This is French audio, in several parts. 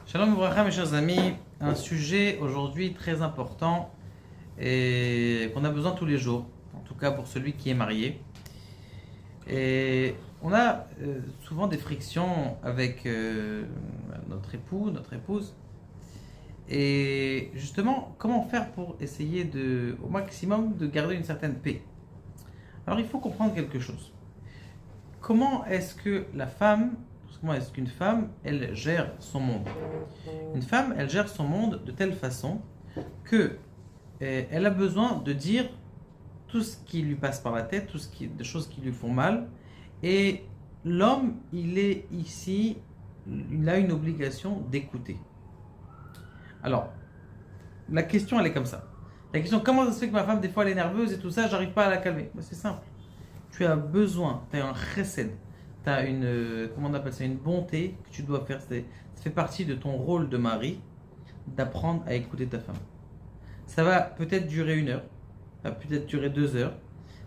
Shalom Ouvracha, mes chers amis, un sujet aujourd'hui très important et qu'on a besoin tous les jours, en tout cas pour celui qui est marié. Et on a souvent des frictions avec notre époux, notre épouse. Et justement, comment faire pour essayer au maximum de garder une certaine paix? Alors il faut comprendre quelque chose. Comment est-ce qu'une femme, elle gère son monde? Une femme, elle gère son monde de telle façon que elle a besoin de dire tout ce qui lui passe par la tête, des choses qui lui font mal. Et l'homme, il est ici, il a une obligation d'écouter. Alors, la question, elle est comme ça. La question, comment ça se fait que ma femme, des fois, elle est nerveuse et tout ça, j'arrive pas à la calmer? C'est simple. Tu as besoin, tu as un chesed, tu as comment on appelle ça, une bonté que tu dois faire. Ça fait partie de ton rôle de mari, d'apprendre à écouter ta femme. Ça va peut-être durer 1 heure, ça va peut-être durer 2 heures,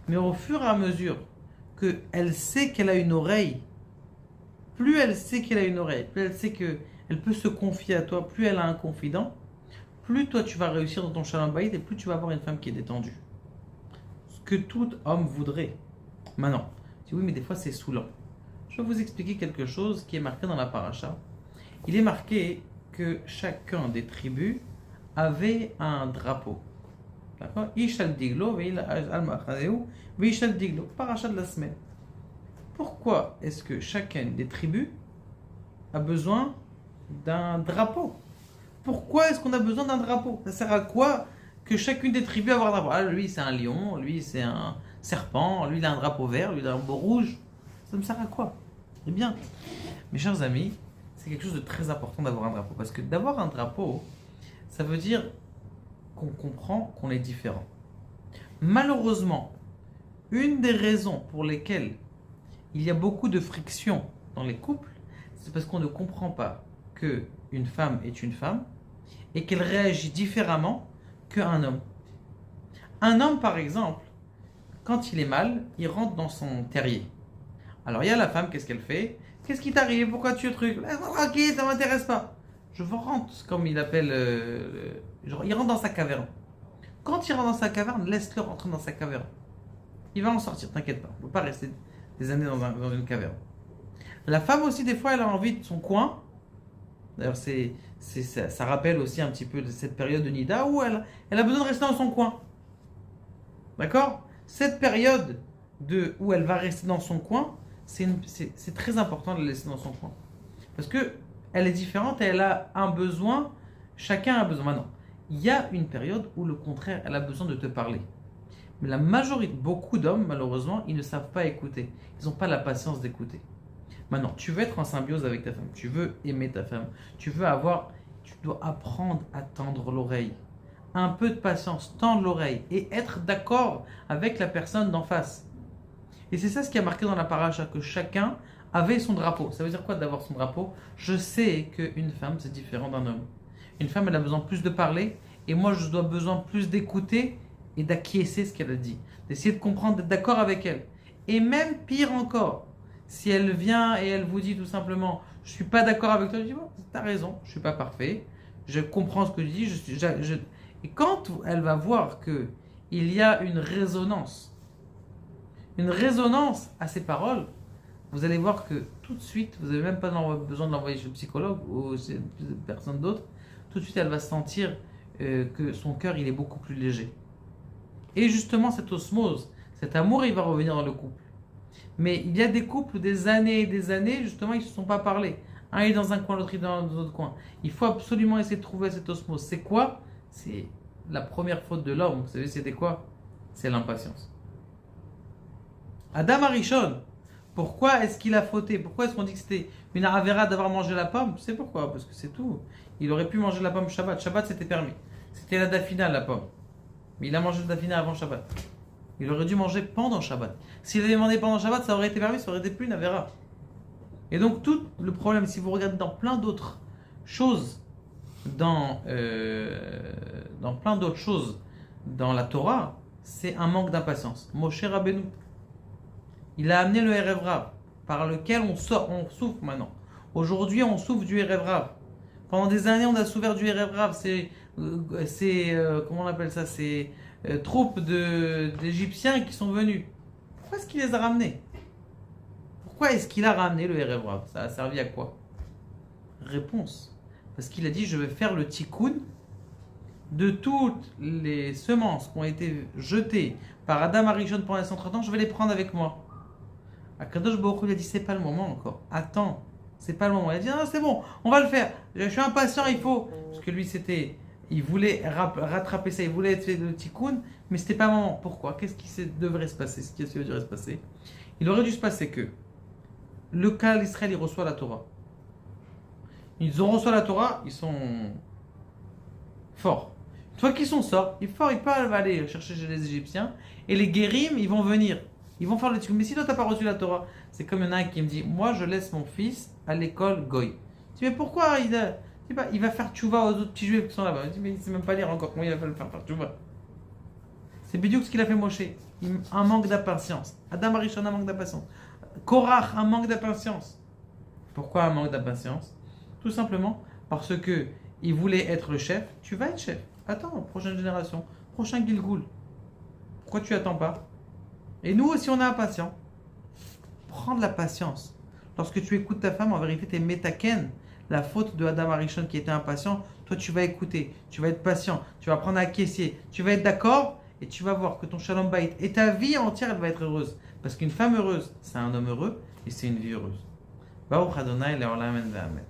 mais au fur et à mesure qu'elle sait qu'elle a une oreille, plus elle sait qu'elle a une oreille, plus elle sait qu'elle peut se confier à toi, plus elle a un confident, plus toi tu vas réussir dans ton shalom bayit et plus tu vas avoir une femme qui est détendue. Ce que tout homme voudrait. Maintenant, tu dis oui, mais des fois c'est saoulant. Je vais vous expliquer quelque chose qui est marqué dans la paracha. Il est marqué que chacun des tribus avait un drapeau. D'accord? Ishal diglo, Ishal diglo, paracha de la semaine. Pourquoi est-ce que chacune des tribus a besoin d'un drapeau? Pourquoi est-ce qu'on a besoin d'un drapeau? Ça sert à quoi que chacune des tribus a un drapeau? Ah, lui c'est un lion, lui c'est un serpent, lui il a un drapeau vert, lui il a un beau rouge. Ça me sert à quoi? Eh bien, mes chers amis, c'est quelque chose de très important d'avoir un drapeau. Parce que d'avoir un drapeau, ça veut dire qu'on comprend qu'on est différent. Malheureusement, une des raisons pour lesquelles il y a beaucoup de friction dans les couples, c'est parce qu'on ne comprend pas qu'une femme est une femme et qu'elle réagit différemment qu'un homme. Un homme, par exemple, quand il est mal, il rentre dans son terrier. Alors il y a la femme, qu'est-ce qu'elle fait? Qu'est-ce qui t'arrive? Pourquoi tu es truc? Ok, ça m'intéresse pas. Je rentre, comme il appelle, il rentre dans sa caverne. Quand il rentre dans sa caverne, laisse-le rentrer dans sa caverne. Il va en sortir, t'inquiète pas. On ne peut pas rester des années dans une caverne. La femme aussi, des fois, elle a envie de son coin. D'ailleurs, ça rappelle aussi un petit peu cette période de Nida où elle a besoin de rester dans son coin. D'accord? Cette période où elle va rester dans son coin, c'est très important de la laisser dans son coin. Parce que elle est différente et elle a un besoin, chacun a besoin. Maintenant, il y a une période où le contraire, elle a besoin de te parler. Mais la majorité, beaucoup d'hommes, malheureusement, ils ne savent pas écouter. Ils n'ont pas la patience d'écouter. Maintenant, tu veux être en symbiose avec ta femme, tu veux aimer ta femme, tu dois apprendre à tendre l'oreille. Un peu de patience, tendre l'oreille et être d'accord avec la personne d'en face. Et c'est ça ce qui a marqué dans la paracha, que chacun avait son drapeau. Ça veut dire quoi d'avoir son drapeau? Je sais qu'une femme, c'est différent d'un homme. Une femme, elle a besoin plus de parler, et moi, je dois besoin plus d'écouter et d'acquiescer ce qu'elle a dit. D'essayer de comprendre, d'être d'accord avec elle. Et même pire encore, si elle vient et elle vous dit tout simplement « Je ne suis pas d'accord avec toi », je dis bon, « Tu as raison, je ne suis pas parfait, je comprends ce que tu dis. » Et quand elle va voir qu'il y a une résonance à ces paroles, vous allez voir que tout de suite, vous n'avez même pas besoin de l'envoyer chez le psychologue ou chez personne d'autre. Tout de suite, elle va sentir que son cœur, il est beaucoup plus léger. Et justement, cette osmose, cet amour, il va revenir dans le couple. Mais il y a des couples où des années et des années, justement, ils ne se sont pas parlé. Un est dans un coin, l'autre est dans l'autre coin. Il faut absolument essayer de trouver cette osmose. C'est quoi? C'est la première faute de l'homme. Vous savez, c'était quoi? C'est l'impatience. Adam Arishon, pourquoi est-ce qu'il a fauté? Pourquoi est-ce qu'on dit que c'était une avéra d'avoir mangé la pomme? Tu sais pourquoi? Parce que c'est tout. Il aurait pu manger la pomme Shabbat. Shabbat, c'était permis. C'était la dafina, la pomme. Mais il a mangé la dafina avant Shabbat. Il aurait dû manger pendant Shabbat. S'il avait mangé pendant Shabbat, ça aurait été permis, ça aurait été plus une avéra. Et donc, tout le problème, si vous regardez dans plein d'autres choses, dans la Torah, c'est un manque d'impatience. Moshe Rabbeinu, il a amené le Erev Rav. par lequel on souffre maintenant. Aujourd'hui, on souffre du Erev Rav. Pendant des années, on a souffert du Erev Rav. Comment on appelle ça? Ces troupes d'Égyptiens qui sont venus. Pourquoi est-ce qu'il les a ramenés? Pourquoi est-ce qu'il a ramené le Erev Rav? Ça a servi à quoi? Réponse. Parce qu'il a dit, je vais faire le tikkun de toutes les semences qui ont été jetées par Adam Arishon pendant les 130 ans, je vais les prendre avec moi. Akadosh Baruch Hu lui a dit, c'est pas le moment encore. Attends, c'est pas le moment. Il a dit, non, c'est bon, on va le faire. Je suis impatient, il faut. Parce que lui, il voulait rattraper ça, il voulait être le tikkun, mais c'était pas le moment. Pourquoi? Qu'est-ce qui devrait se passer? Ce qui devrait se passer? Il aurait dû se passer que le cas d'Israël, il reçoit la Torah. Ils ont reçu la Torah, ils sont forts. Une fois qu'ils sont sortis, ils peuvent aller chercher chez les Égyptiens. Et les guérim, ils vont venir. Ils vont faire le tikkun. Mais si toi, tu n'as pas reçu la Torah, c'est comme il y en a un qui me dit, moi, je laisse mon fils à l'école Goy. Je dis, mais pourquoi il va faire tchouva aux autres petits juifs qui sont là-bas? Je dis, mais il ne sait même pas lire encore. Comment il va le faire tchouva? C'est bidiouk ce qu'il a fait Moshe. Un manque d'impatience. Adam Arishon, un manque d'impatience. Korach, un manque d'impatience. Pourquoi un manque d'impatience? Tout simplement parce que il voulait être le chef. Tu vas être chef. Attends, prochaine génération, prochain Gilgoul. Pourquoi tu attends pas? Et nous aussi, on est impatients. Prends de la patience. Lorsque tu écoutes ta femme, en vérité, tu es métaken. La faute de Adam Arishon qui était impatient, toi, tu vas écouter. Tu vas être patient. Tu vas apprendre à acquiescer. Tu vas être d'accord et tu vas voir que ton shalom bayit et ta vie entière, elle va être heureuse. Parce qu'une femme heureuse, c'est un homme heureux et c'est une vie heureuse. Baruch Adonai le'olam amen.